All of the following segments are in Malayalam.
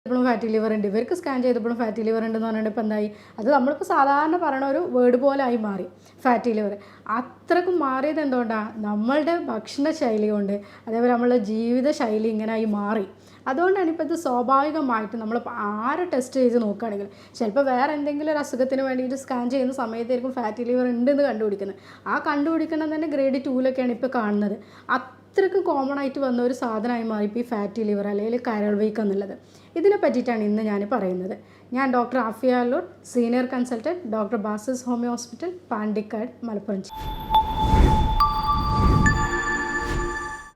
ഇപ്പോഴും ഫാറ്റി ലിവർ ഉണ്ട്, ഇവർക്ക് സ്കാൻ ചെയ്തപ്പോഴും ഫാറ്റി ലിവർ ഉണ്ടെന്ന് പറഞ്ഞിട്ട് ഇപ്പോൾ എന്തായി, അത് നമ്മളിപ്പോൾ സാധാരണ പറയണ ഒരു വേർഡ് പോലെ ആയി മാറി ഫാറ്റി ലിവർ. അത്രക്കും മാറിയത് എന്തുകൊണ്ടാണ്? നമ്മളുടെ ഭക്ഷണശൈലി കൊണ്ട്, അതേപോലെ നമ്മളുടെ ജീവിതശൈലി ഇങ്ങനെ ആയി മാറി. അതുകൊണ്ടാണ് ഇപ്പോൾ ഇത് സ്വാഭാവികമായിട്ട് നമ്മളിപ്പോൾ ആരെ ടെസ്റ്റ് ചെയ്ത് നോക്കുകയാണെങ്കിൽ ചിലപ്പോൾ വേറെ എന്തെങ്കിലും ഒരു അസുഖത്തിന് വേണ്ടിയിട്ട് സ്കാൻ ചെയ്യുന്ന സമയത്തായിരിക്കും ഫാറ്റി ലിവർ ഉണ്ടെന്ന് കണ്ടുപിടിക്കുന്നത്. ആ കണ്ടുപിടിക്കണം തന്നെ ഗ്രേഡ് 2-ലൊക്കെയാണ് ഇപ്പോൾ കാണുന്നത്. അത്രയ്ക്ക് കോമൺ ആയിട്ട് വന്ന ഒരു സാധനമായി മാറി ഇപ്പോൾ ഈ ഫാറ്റി ലിവർ അല്ലെങ്കിൽ കരൾ വീക്കം എന്നുള്ളത്. ഇതിനെ പറ്റിയിട്ടാണ് ഇന്ന് ഞാൻ പറയുന്നത്. ഞാൻ doctor Afiya Allur, senior consultant, doctor Basis homeo hospital, Pandikkad, Malappuram.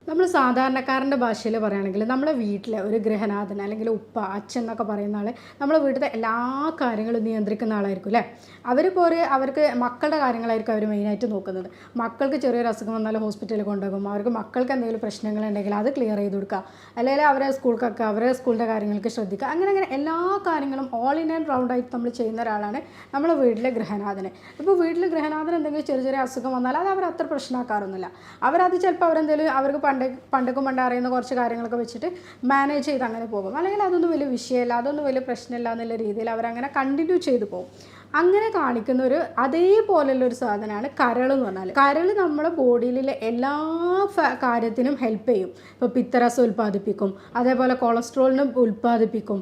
നമ്മൾ സാധാരണക്കാരൻ്റെ ഭാഷയിൽ പറയുകയാണെങ്കിൽ നമ്മളെ വീട്ടിലെ ഒരു ഗൃഹനാഥൻ അല്ലെങ്കിൽ ഉപ്പ, അച്ഛൻ എന്നൊക്കെ പറയുന്ന ആൾ നമ്മളെ വീട്ടിലെ എല്ലാ കാര്യങ്ങളും നിയന്ത്രിക്കുന്ന ആളായിരിക്കും അല്ലേ. അവർക്ക് മക്കളുടെ കാര്യങ്ങളായിരിക്കും അവർ മെയിനായിട്ട് നോക്കുന്നത്. മക്കൾക്ക് ചെറിയൊരു അസുഖം വന്നാൽ ഹോസ്പിറ്റലിൽ കൊണ്ടുപോകും, അവർക്ക് മക്കൾക്ക് എന്തെങ്കിലും പ്രശ്നങ്ങളുണ്ടെങ്കിൽ അത് ക്ലിയർ ചെയ്ത് കൊടുക്കുക, അല്ലെങ്കിൽ അവരെ സ്കൂൾക്കൊക്കെ അവരെ സ്കൂളിൻ്റെ കാര്യങ്ങൾക്ക് ശ്രദ്ധിക്കുക. അങ്ങനെ എല്ലാ കാര്യങ്ങളും ഓൾ ഇൻ ആൻഡ് റൗണ്ടായിട്ട് നമ്മൾ ചെയ്യുന്ന ഒരാളാണ് നമ്മളെ വീട്ടിലെ ഗൃഹനാഥന്. ഇപ്പോൾ വീട്ടിൽ ഗൃഹനാഥൻ എന്തെങ്കിലും ചെറിയ അസുഖം വന്നാൽ അത് അവർ അത്ര പ്രശ്നമാക്കാറൊന്നുമില്ല. അവരത് ചിലപ്പോൾ അവർക്ക് പണ്ടൊക്കെ അറിയുന്ന കുറച്ച് കാര്യങ്ങളൊക്കെ വെച്ചിട്ട് മാനേജ് ചെയ്ത് അങ്ങനെ പോകും. അല്ലെങ്കിൽ അതൊന്നും വലിയ വിഷയമല്ല, അതൊന്നും വലിയ പ്രശ്നമില്ല എന്നുള്ള രീതിയിൽ അവരങ്ങനെ കണ്ടിന്യൂ ചെയ്ത് പോകും. അങ്ങനെ കാണിക്കുന്ന ഒരു അതേപോലെയുള്ള ഒരു സാധനമാണ് കരൾ എന്ന് പറഞ്ഞാൽ. കരൾ നമ്മുടെ ബോഡിയിലെ എല്ലാ കാര്യത്തിനും ഹെൽപ്പ് ചെയ്യും. ഇപ്പോൾ പിത്തരസം ഉൽപ്പാദിപ്പിക്കും, അതേപോലെ കൊളസ്ട്രോളിനും ഉൽപ്പാദിപ്പിക്കും.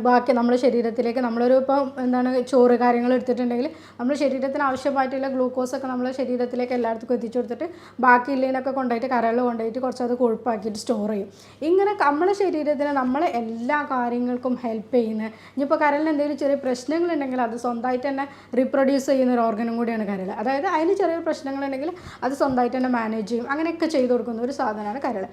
ബാക്കി നമ്മുടെ ശരീരത്തിലേക്ക് ചോറ് കാര്യങ്ങൾ എടുത്തിട്ടുണ്ടെങ്കിൽ നമ്മുടെ ശരീരത്തിന് ആവശ്യമായിട്ടുള്ള ഗ്ലൂക്കോസൊക്കെ നമ്മുടെ ശരീരത്തിലേക്ക് എല്ലായിടത്തും എത്തിച്ചു കൊടുത്തിട്ട് ബാക്കിയുള്ളതിനൊക്കെ കൊണ്ടുപോയിട്ട് കരളിൽ കൊണ്ടുപോയിട്ട് കുറച്ചത് കൊഴുപ്പാക്കിയിട്ട് സ്റ്റോർ ചെയ്യും. ഇങ്ങനെ നമ്മുടെ ശരീരത്തിന് നമ്മളെ എല്ലാ കാര്യങ്ങൾക്കും ഹെൽപ്പ് ചെയ്യുന്ന, ഇനിയിപ്പോൾ കരളിന് എന്തെങ്കിലും ചെറിയ പ്രശ്നങ്ങളുണ്ടെങ്കിൽ അത് സ്വന്തമായിട്ട് തന്നെ റീപ്രൊഡ്യൂസ് ചെയ്യുന്ന ഒരു ഓർഗനും കൂടിയാണ് കരൾ. അതായത് അതിന് ചെറിയ പ്രശ്നങ്ങളുണ്ടെങ്കിൽ അത് സ്വന്തമായിട്ട് തന്നെ മാനേജ് ചെയ്യും. അങ്ങനെയൊക്കെ ചെയ്ത് കൊടുക്കുന്ന ഒരു സാധനമാണ് കരൾ.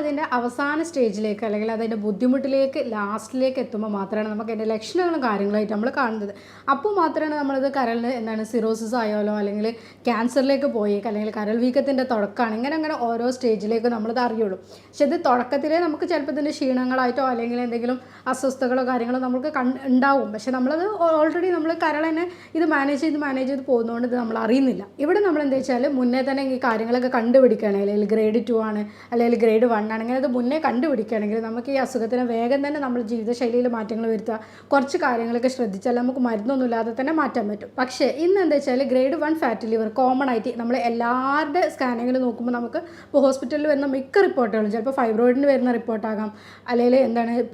അതിൻ്റെ അവസാന സ്റ്റേജിലേക്ക് അല്ലെങ്കിൽ അതിൻ്റെ ബുദ്ധിമുട്ടിലേക്ക് ലാസ്റ്റിലേക്ക് എത്തുമ്പോൾ മാത്രമാണ് നമുക്ക് അതിൻ്റെ ലക്ഷണങ്ങളും കാര്യങ്ങളായിട്ട് നമ്മൾ കാണുന്നത്. അപ്പോൾ മാത്രമാണ് നമ്മളിത് കരളിന് സിറോസിസ് ആയാലോ അല്ലെങ്കിൽ ക്യാൻസറിലേക്ക് പോയേക്ക് അല്ലെങ്കിൽ കരൾ വീക്കത്തിൻ്റെ തുടക്കമാണ് ഇങ്ങനെ ഓരോ സ്റ്റേജിലേക്ക് നമ്മളിത് അറിയുള്ളൂ. പക്ഷെ ഇത് തുടക്കത്തിലേ നമുക്ക് ചിലപ്പോൾ ഇതിൻ്റെ ക്ഷീണങ്ങളായിട്ടോ അല്ലെങ്കിൽ എന്തെങ്കിലും അസ്വസ്ഥതകളോ കാര്യങ്ങളോ നമുക്ക് ഉണ്ടാവും. പക്ഷെ നമ്മളത് ഓൾറെഡി നമ്മൾ കരൾ തന്നെ ഇത് മാനേജ് ചെയ്ത് പോകുന്നതുകൊണ്ട് ഇത് നമ്മൾ അറിയുന്നില്ല. ഇവിടെ നമ്മൾ എന്താ വെച്ചാൽ മുന്നേ തന്നെ ഈ കാര്യങ്ങളൊക്കെ കണ്ടുപിടിക്കുകയാണെങ്കിൽ, അല്ലെങ്കിൽ ഗ്രേഡ് 2 ആണ് അല്ലെങ്കിൽ ഗ്രേഡ് 1 ആണ്, അങ്ങനെ ഇത് മുന്നേ കണ്ടുപിടിക്കുകയാണെങ്കിൽ നമുക്ക് ഈ അസുഖത്തിന് വേഗം തന്നെ നമ്മൾ ജീവിതശൈലിയിൽ മാറ്റങ്ങൾ വരുത്തുക, കുറച്ച് കാര്യങ്ങളൊക്കെ ശ്രദ്ധിച്ചാൽ നമുക്ക് മരുന്നൊന്നും ഇല്ലാതെ തന്നെ മാറ്റാൻ പറ്റും. പക്ഷേ ഇന്ന് എന്താ വെച്ചാൽ ഗ്രേഡ് 1 ഫാറ്റി ലിവർ കോമൺ ആയിട്ട് നമ്മൾ എല്ലാവരുടെ സ്കാനിങ്ങിൽ നോക്കുമ്പോൾ നമുക്ക് ഇപ്പോൾ ഹോസ്പിറ്റലിൽ വരുന്ന മിക്ക റിപ്പോർട്ടുകളും ചിലപ്പോൾ ഫൈബ്രോയിഡിന് വരുന്ന റിപ്പോർട്ടാകാം, അല്ലെങ്കിൽ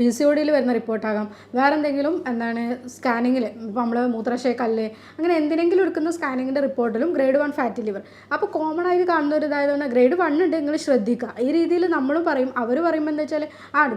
PCODയിൽ വരുന്ന റിപ്പോർട്ടാകാം, വേറെ എന്തെങ്കിലും സ്കാനിങ്ങിൽ ഇപ്പോൾ നമ്മൾ മൂത്രശയക്കല്ല് അങ്ങനെ എന്തിനെങ്കിലും എടുക്കുന്ന സ്കാനിങ്ങിൻ്റെ റിപ്പോർട്ടിലും ഗ്രേഡ് 1 ഫാറ്റി ലിവർ. അപ്പോൾ കോമൺ ആയിട്ട് കാണുന്ന ഒരു ഇതായതുകൊണ്ട് ഗ്രേഡ് 1 ഉണ്ട്, നിങ്ങൾ ശ്രദ്ധിക്കുക. ഈ രീതിയിൽ നമ്മളും പറയും. അവർ പറയുമ്പോൾ എന്താ വെച്ചാൽ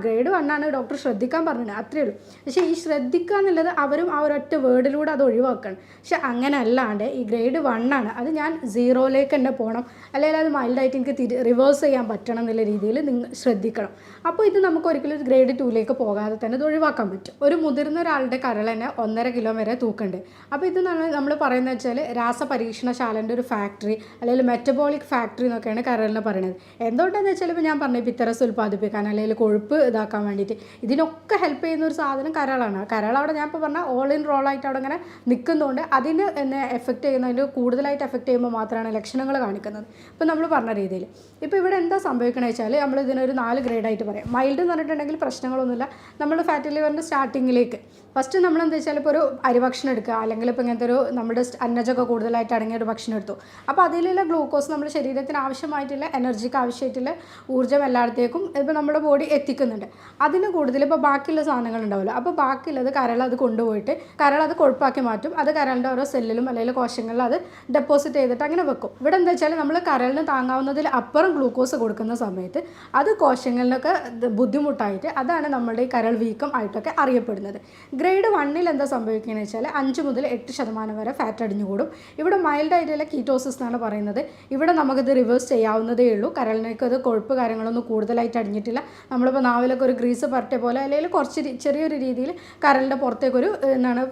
ഗ്രേഡ് 1 ആണ് ഡോക്ടർ ശ്രദ്ധിക്കാൻ പറഞ്ഞത്, അത്രയേ ഉള്ളൂ. പക്ഷേ ഈ ശ്രദ്ധിക്കുക എന്നുള്ളത് അവരും ആ ഒരൊറ്റ വേർഡിലൂടെ അത് ഒഴിവാക്കണം. പക്ഷെ അങ്ങനെ അല്ലാണ്ട് ഈ ഗ്രേഡ് 1 ആണ്, അത് ഞാൻ 0ലേക്ക് തന്നെ പോകണം, അല്ലെങ്കിൽ അത് മൈൽഡായിട്ട് എനിക്ക് റിവേഴ്സ് ചെയ്യാൻ പറ്റണം എന്നുള്ള രീതിയിൽ നിങ്ങൾ ശ്രദ്ധിക്കണം. അപ്പോൾ ഇത് നമുക്ക് ഒരിക്കലും ഗ്രേഡ് 2ലേക്ക് പോകാതെ തന്നെ ഇത് ഒഴിവാക്കാൻ പറ്റും. ഒരു മുതിർന്ന ഒരാളുടെ കരൾ തന്നെ 1.5 കിലോ വരെ തൂക്കുണ്ട്. അപ്പോൾ ഇത് നമ്മൾ പറയുന്നത് വെച്ചാൽ രാസപരീക്ഷണശാലൻ്റെ ഒരു ഫാക്ടറി അല്ലെങ്കിൽ മെറ്റബോളിക് ഫാക്ടറി എന്നൊക്കെയാണ് കരളിനെ പറയുന്നത്. എന്തുകൊണ്ടാണെന്ന് വെച്ചാൽ ഇപ്പോൾ ഞാൻ പറഞ്ഞത് പിത്തരസ് ഉൽപ്പാദിപ്പിക്കാൻ അല്ലെങ്കിൽ കൊഴുപ്പ് ഇതാക്കാൻ വേണ്ടിയിട്ട് ഇതിനൊക്കെ ഹെൽപ്പ് ചെയ്യുന്ന ഒരു സാധനം കരളാണ്. കരൾ അവിടെ ഞാൻ ഇപ്പോൾ പറഞ്ഞാൽ ഓൾ ഇൻ റോളായിട്ട് അവിടെ ഇങ്ങനെ നിൽക്കുന്നതുകൊണ്ട് അതിന് എന്നെ എഫക്റ്റ് ചെയ്യുന്നതിന് കൂടുതലായിട്ട് എഫക്റ്റ് ചെയ്യുമ്പോൾ മാത്രമാണ് ലക്ഷണങ്ങൾ കാണിക്കുന്നത്. ഇപ്പോൾ നമ്മൾ പറഞ്ഞ രീതിയിൽ ഇപ്പോൾ ഇവിടെ എന്താ സംഭവിക്കണമെന്ന് വെച്ചാൽ നമ്മൾ ഇതിനൊരു 4 ഗ്രേഡായിട്ട് പറയാം. മൈൽഡ് എന്ന് പറഞ്ഞിട്ടുണ്ടെങ്കിൽ പ്രശ്നങ്ങളൊന്നുമില്ല. നമ്മൾ ഫാറ്റി ലിവറിൻ്റെ സ്റ്റാർട്ടിങ്ങിലേക്ക് ഫസ്റ്റ് നമ്മളെന്താ വെച്ചാൽ ഇപ്പോൾ ഒരു അരിഭക്ഷണം എടുക്കുക, അല്ലെങ്കിൽ ഇപ്പോൾ ഇങ്ങനത്തെ ഒരു നമ്മുടെ അന്നജമൊക്കെ കൂടുതലായിട്ട് അടങ്ങിയ ഒരു ഭക്ഷണം എടുത്തു. അപ്പോൾ അതിലുള്ള ഗ്ലൂക്കോസ് നമ്മുടെ ശരീരത്തിന് ആവശ്യമായിട്ടുള്ള എനർജിക്ക് ആവശ്യമായിട്ടുള്ള ഊർജ്ജം എല്ലായിടത്തേക്കും ഇപ്പോൾ നമ്മുടെ ബോഡി എത്തിക്കുന്നുണ്ട്. അതിന് കൂടുതൽ ഇപ്പോൾ ബാക്കിയുള്ള സാധനങ്ങൾ ഉണ്ടാവില്ല. അപ്പോൾ ബാക്കിയുള്ളത് കരൾ അത് കൊണ്ടുപോയിട്ട് കരൾ അത് കൊഴുപ്പാക്കി മാറ്റും. അത് കരളിൻ്റെ ഓരോ സെല്ലിലും അല്ലെങ്കിൽ കോശങ്ങളിലും അത് ഡെപ്പോസിറ്റ് ചെയ്തിട്ട് അങ്ങനെ വെക്കും. ഇവിടെ എന്താ വെച്ചാൽ നമ്മൾ കരളിന് താങ്ങാവുന്നതിൽ അപ്പുറം ഗ്ലൂക്കോസ് കൊടുക്കുന്ന സമയത്ത് അത് കോശങ്ങളിലൊക്കെ ബുദ്ധിമുട്ടായിട്ട് അതാണ് നമ്മുടെ ഈ കരൾ വീക്കം ആയിട്ടൊക്കെ അറിയപ്പെടുന്നത്. ഗ്രേഡ് 1 എന്താ സംഭവിക്കുകയെന്ന് വെച്ചാൽ 5 മുതൽ 8% വരെ ഫാറ്റ് അടിഞ്ഞുകൂടും. ഇവിടെ മൈൽഡ് ആയിട്ടുള്ള കീറ്റോസിസ് എന്നാണ് പറയുന്നത്. ഇവിടെ നമുക്കിത് റിവേഴ്സ് ചെയ്യാവുന്നതേ ഉള്ളൂ. കരളിനേക്ക് അത് കൊഴുപ്പ് കാര്യങ്ങളൊന്നും കൂടുതലായിട്ട് അടിഞ്ഞിട്ടില്ല. നമ്മളിപ്പോൾ നാവിലൊക്കെ ഒരു ഗ്രീസ് പരട്ടെ പോലെ അല്ലെങ്കിൽ കുറച്ച് ചെറിയൊരു രീതിയിൽ കരളിൻ്റെ പുറത്തേക്കൊരു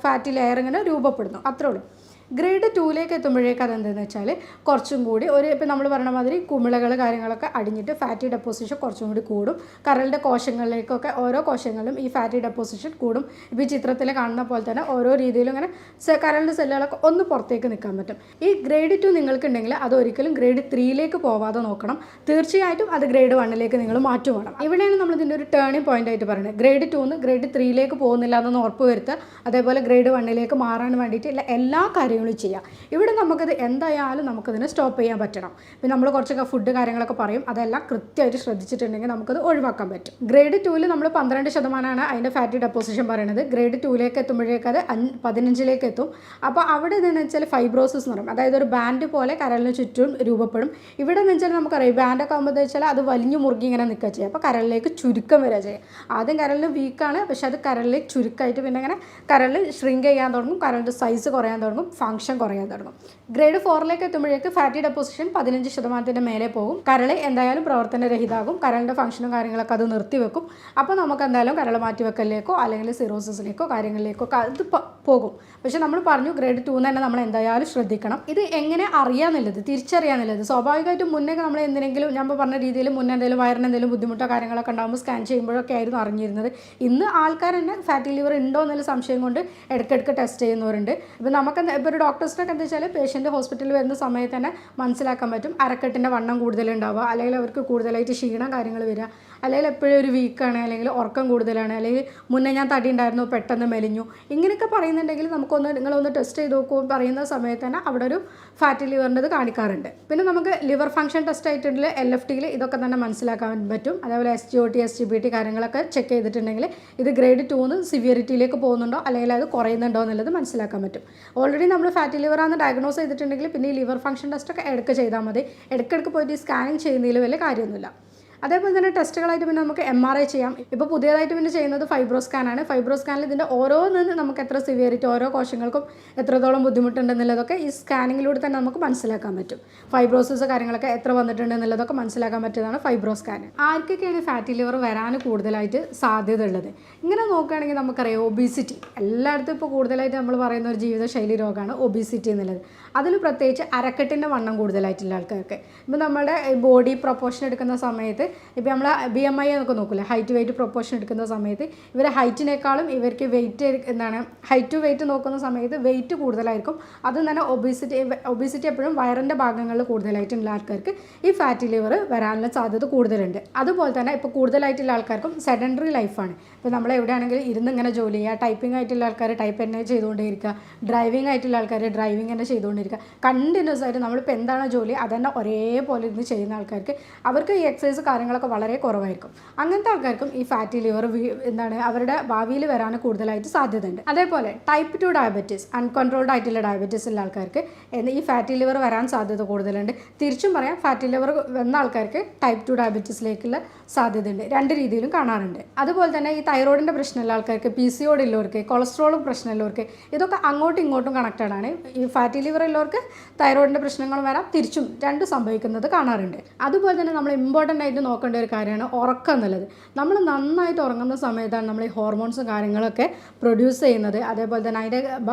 ഫാറ്റി ലെയർ ഇങ്ങനെ രൂപപ്പെടുന്നു, അത്രേ ഉള്ളൂ. ഗ്രേഡ് 2ലേക്ക് എത്തുമ്പോഴേക്ക് അതെന്താണെന്ന് വെച്ചാൽ കുറച്ചും കൂടി ഇപ്പോൾ നമ്മൾ പറഞ്ഞ മാതിരി കുമിളകൾ കാര്യങ്ങളൊക്കെ അടിഞ്ഞിട്ട് ഫാറ്റി ഡെപ്പോസിഷൻ കുറച്ചും കൂടി കൂടും. കരളിൻ്റെ കോശങ്ങളിലേക്കൊക്കെ ഓരോ കോശങ്ങളിലും ഈ ഫാറ്റി ഡെപ്പോസിഷൻ കൂടും. ഇപ്പോൾ ഈ ചിത്രത്തിൽ കാണുന്ന പോലെ തന്നെ ഓരോ രീതിയിലും ഇങ്ങനെ കരളിൻ്റെ സെല്ലുകളൊക്കെ ഒന്ന് പുറത്തേക്ക് നിൽക്കാൻ പറ്റും. ഈ ഗ്രേഡ് 2 നിങ്ങൾക്കുണ്ടെങ്കിൽ അത് ഒരിക്കലും ഗ്രേഡ് 3ലേക്ക് പോവാതെ നോക്കണം. തീർച്ചയായിട്ടും അത് ഗ്രേഡ് 1ലേക്ക് നിങ്ങൾ മാറ്റം വേണം. ഇവിടെയാണ് നമ്മൾ ഇതിൻ്റെ ഒരു ടേണിംഗ് പോയിന്റ് ആയിട്ട് പറയുന്നത്. ഗ്രേഡ് 2 ഗ്രേഡ് 3ലേക്ക് പോകുന്നില്ല എന്നൊന്ന് ഉറപ്പ് വരുത്തുക. അതേപോലെ ഗ്രേഡ് 1ലേക്ക് മാറാൻ വേണ്ടിയിട്ട് എല്ലാ കാര്യങ്ങളും ചെയ്യുക. ഇവിടെ നമുക്കത് എന്തായാലും നമുക്കതിനെ സ്റ്റോപ്പ് ചെയ്യാൻ പറ്റണം. പിന്നെ നമ്മൾ കുറച്ചൊക്കെ ഫുഡ് കാര്യങ്ങളൊക്കെ പറയും, അതെല്ലാം കൃത്യമായിട്ട് ശ്രദ്ധിച്ചിട്ടുണ്ടെങ്കിൽ നമുക്കത് ഒഴിവാക്കാൻ പറ്റും. ഗ്രേഡ് 2ൽ നമ്മൾ 12% അതിൻ്റെ ഫാറ്റി ഡെപ്പോസിഷൻ പറയുന്നത്. ഗ്രേഡ് 2ലേക്ക് എത്തുമ്പോഴേക്ക് അത് 15ലേക്ക് എത്തും. അപ്പോൾ അവിടെ എന്ന് വെച്ചാൽ ഫൈബ്രോസിസ് എന്ന് പറയും. അതായത് ഒരു ബാൻഡ് പോലെ കരളിന് ചുറ്റും രൂപപ്പെടും. ഇവിടെ എന്ന് വെച്ചാൽ നമുക്കറിയാം ബാൻഡൊക്കെ ആകുമ്പോൾ വെച്ചാൽ അത് വലിഞ്ഞു മുറുകി ഇങ്ങനെ നിൽക്കുക ചെയ്യുക. അപ്പോൾ കരളിലേക്ക് ചുരുക്കം വരിക ചെയ്യുക. ആദ്യം കരളിന് വീക്കാണ്, പക്ഷെ അത് കരളിലേക്ക് ചുരുക്കമായിട്ട് പിന്നെ ഇങ്ങനെ കരളിൽ ഷ്രിങ്ക് ചെയ്യാൻ തുടങ്ങും, കരളിൻ്റെ സൈസ് കുറയാൻ തുടങ്ങും, ഫംഗ്ഷൻ കുറയാൻ തുടങ്ങും. ഗ്രേഡ് 4ലേക്ക് എത്തുമ്പോഴേക്ക് ഫാറ്റി ഡെപ്പോസിഷൻ 15% മേലെ പോകും. കരൾ എന്തായാലും പ്രവർത്തനരഹിതമാകും. കരളിൻ്റെ ഫംഗ്ഷനും കാര്യങ്ങളൊക്കെ അത് നിർത്തിവെക്കും. അപ്പോൾ നമുക്ക് എന്തായാലും കരൾ മാറ്റിവെക്കലിലേക്കോ അല്ലെങ്കിൽ സിറോസിസിലേക്കോ കാര്യങ്ങളിലേക്കോ അത് പോകും. പക്ഷെ നമ്മൾ പറഞ്ഞു ഗ്രേഡ് 2 തന്നെ നമ്മൾ എന്തായാലും ശ്രദ്ധിക്കണം. ഇത് എങ്ങനെ അറിയാമെന്നുള്ളത്, തിരിച്ചറിയാമെന്നുള്ളത് സ്വാഭാവികമായിട്ടും മുന്നേ നമ്മൾ എന്തിനെങ്കിലും ഞാൻ പറഞ്ഞ രീതിയിൽ മുന്നേ എന്തെങ്കിലും വയറിന് എന്തെങ്കിലും ബുദ്ധിമുട്ടോ കാര്യങ്ങളൊക്കെ ഉണ്ടാകുമ്പോൾ സ്കാൻ ചെയ്യുമ്പോഴൊക്കെ ആയിരുന്നു അറിഞ്ഞിരുന്നത്. ഇന്ന് ആൾക്കാർ തന്നെ ഫാറ്റി ലിവർ ഉണ്ടോ എന്നുള്ള സംശയം കൊണ്ട് ഇടയ്ക്കിടയ്ക്ക് ടെസ്റ്റ് ചെയ്യുന്നവരുണ്ട്. ഇപ്പോൾ നമുക്ക് ഇപ്പോൾ ഒരു ഡോക്ടേഴ്സിനൊക്കെ എന്താ വെച്ചാൽ പേഷ്യൻ്റ് ഹോസ്പിറ്റലിൽ വരുന്ന സമയത്ത് തന്നെ മനസ്സിലാക്കാൻ പറ്റും. അരക്കെട്ടിൻ്റെ വണ്ണം കൂടുതലുണ്ടാവുക, അല്ലെങ്കിൽ അവർക്ക് കൂടുതലായിട്ട് ക്ഷീണം കാര്യങ്ങൾ വരിക, അല്ലെങ്കിൽ എപ്പോഴും ഒരു വീക്കാണ്, അല്ലെങ്കിൽ ഉറക്കം കൂടുതലാണ്, അല്ലെങ്കിൽ മുന്നേ ഞാൻ തടി ഉണ്ടായിരുന്നു പെട്ടെന്ന് മെലിഞ്ഞു, ഇങ്ങനെയൊക്കെ പറയുന്നുണ്ടെങ്കിൽ നിങ്ങളൊന്ന് ടെസ്റ്റ് ചെയ്ത് നോക്കുമ്പോൾ പറയുന്ന സമയത്ത് തന്നെ അവിടെ ഒരു ഫാറ്റി ലിവറിൻ്റെ കാണിക്കാറുണ്ട്. പിന്നെ നമുക്ക് ലിവർ ഫംഗ്ഷൻ ടെസ്റ്റ് ആയിട്ടുണ്ടെങ്കിൽ LFTയിൽ ഇതൊക്കെ തന്നെ മനസ്സിലാക്കാൻ പറ്റും. അതേപോലെ SGOT SGPT കാര്യങ്ങളൊക്കെ ചെക്ക് ചെയ്തിട്ടുണ്ടെങ്കിൽ ഇത് ഗ്രേഡ് 2 സിവിയറിറ്റിയിലേക്ക് പോകുന്നുണ്ടോ അല്ലെങ്കിൽ അത് കുറയുന്നുണ്ടോ എന്നുള്ളത് മനസ്സിലാക്കാൻ പറ്റും. ഓൾറെഡി നമ്മൾ ഫാറ്റി ലിവറാണെന്ന് ഡയഗ്നോസ് ചെയ്തിട്ടുണ്ടെങ്കിൽ പിന്നെ ഈ ലിവർ ഫംഗ്ഷൻ ടെസ്റ്റൊക്കെ ഇടയ്ക്ക് ചെയ്താൽ മതി. ഇടയ്ക്കിടയ്ക്ക് പോയിട്ട് ഈ സ്കാനിങ് ചെയ്യുന്നതിൽ വലിയ കാര്യമൊന്നുമില്ല. അതേപോലെ തന്നെ ടെസ്റ്റുകളായിട്ട് പിന്നെ നമുക്ക് MRI ചെയ്യാം. ഇപ്പോൾ പുതിയതായിട്ട് പിന്നെ ചെയ്യുന്നത് ഫൈബ്രോ സ്കാനാണ്. ഫൈബ്രോ സ്കാനിൽ ഇതിൻ്റെ ഓരോന്നിനും നമുക്ക് എത്ര സിവിയറിറ്റി, ഓരോ കോശങ്ങൾക്കും എത്രത്തോളം ബുദ്ധിമുട്ടുണ്ടെന്നുള്ളതൊക്കെ ഈ സ്കാനിങ്ങിലൂടെ തന്നെ നമുക്ക് മനസ്സിലാക്കാൻ പറ്റും. ഫൈബ്രോസിസ് കാര്യങ്ങളൊക്കെ എത്ര വന്നിട്ടുണ്ടെന്നുള്ളതൊക്കെ മനസ്സിലാക്കാൻ പറ്റിയതാണ് ഫൈബ്രോ സ്കാൻ. ആർക്കൊക്കെയാണ് ഫാറ്റി ലിവർ വരാൻ കൂടുതലായിട്ട് സാധ്യത ഉള്ളത്? ഇങ്ങനെ നോക്കുകയാണെങ്കിൽ നമുക്കറിയാം ഒബീസിറ്റി എല്ലായിടത്തും ഇപ്പോൾ കൂടുതലായിട്ട് നമ്മൾ പറയുന്ന ഒരു ജീവിതശൈലി രോഗമാണ് ഒബീസിറ്റി എന്നുള്ളത്. അതിൽ പ്രത്യേകിച്ച് അരക്കെട്ടിൻ്റെ വണ്ണം കൂടുതലായിട്ടുള്ള ആൾക്കാർക്ക് ഇപ്പോൾ നമ്മുടെ ബോഡി പ്രൊപ്പോർഷൻ എടുക്കുന്ന സമയത്ത് ഇപ്പോൾ നമ്മൾ BMI എന്നൊക്കെ നോക്കില്ലേ, ഹൈറ്റ് വെയിറ്റ് പ്രൊപ്പോർഷൻ എടുക്കുന്ന സമയത്ത് ഇവരെ ഹൈറ്റിനേക്കാളും ഇവർക്ക് വെയിറ്റ് ഹൈറ്റ് ടു വെയിറ്റ് നോക്കുന്ന സമയത്ത് വെയിറ്റ് കൂടുതലായിരിക്കും. അതും തന്നെ ഒബീസിറ്റി എപ്പോഴും വയറിൻ്റെ ഭാഗങ്ങളിൽ കൂടുതലായിട്ടുള്ള ആൾക്കാർക്ക് ഈ ഫാറ്റി ലിവർ വരാനുള്ള സാധ്യത കൂടുതലുണ്ട്. അതുപോലെ തന്നെ ഇപ്പോൾ കൂടുതലായിട്ടുള്ള ആൾക്കാർക്കും സെഡൻറ്ററി ലൈഫാണ്. ഇപ്പോൾ നമ്മൾ എവിടെയാണെങ്കിലും ഇരുന്ന് ഇങ്ങനെ ജോലി ചെയ്യുക, ടൈപ്പിംഗ് ആയിട്ടുള്ള ആൾക്കാർ ടൈപ്പ് തന്നെ ചെയ്തുകൊണ്ടേയിരിക്കുക, ഡ്രൈവിംഗ് ആയിട്ടുള്ള ആൾക്കാർ ഡ്രൈവിംഗ് തന്നെ ചെയ്തുകൊണ്ടിരിക്കുക, കണ്ടിന്യൂസ് ആയിട്ട് നമ്മളിപ്പോൾ എന്താണ് ജോലി അതന്നെ ഒരേപോലെ ഇരുന്ന് ചെയ്യുന്ന ആൾക്കാർക്ക് അവർക്ക് ഈ എക്സസൈസ് കാര്യങ്ങളൊക്കെ വളരെ കുറവായിരിക്കും. അങ്ങനത്തെ ആൾക്കാർക്കും ഈ ഫാറ്റി ലിവർ അവരുടെ ഭാവിയിൽ വരാൻ കൂടുതലായിട്ട് സാധ്യതയുണ്ട്. അതേപോലെ ടൈപ്പ് 2 ഡയബറ്റീസ്, അൺകൺട്രോൾഡ് ആയിട്ടുള്ള ഡയബറ്റീസ് ഉള്ള ആൾക്കാർക്ക് ഈ ഫാറ്റി ലിവർ വരാൻ സാധ്യത കൂടുതലുണ്ട്. തിരിച്ചും പറയാം, ഫാറ്റി ലിവർ വന്ന ആൾക്കാർക്ക് ടൈപ്പ് 2 ഡയബറ്റീസിലേക്കുള്ള സാധ്യതയുണ്ട്. രണ്ട് രീതിയിലും കാണാറുണ്ട്. അതുപോലെ തന്നെ ഈ തൈറോയിഡിൻ്റെ പ്രശ്നമുള്ള ആൾക്കാർക്ക്, PCOD ഉള്ളവർക്ക്, കൊളസ്ട്രോളും പ്രശ്നമുള്ളവർക്ക്, ഇതൊക്കെ അങ്ങോട്ടും ഇങ്ങോട്ടും കണക്റ്റഡ് ആണ്. ഈ ഫാറ്റി ലിവർ ഉള്ളവർക്ക് തൈറോയിഡിൻ്റെ പ്രശ്നങ്ങൾ വരാം, തിരിച്ചും രണ്ട് സംഭവിക്കുന്നത് കാണാറുണ്ട്. അതുപോലെ തന്നെ നമ്മൾ ഇമ്പോർട്ടൻ്റ് ആയിട്ട് നോക്കേണ്ട ഒരു കാര്യമാണ് ഉറക്കം എന്നുള്ളത്. നമ്മൾ നന്നായിട്ട് ഉറങ്ങുന്ന സമയത്താണ് നമ്മൾ ഈ ഹോർമോൺസും കാര്യങ്ങളൊക്കെ പ്രൊഡ്യൂസ് ചെയ്യുന്നത്. അതേപോലെ തന്നെ അതിൻ്റെ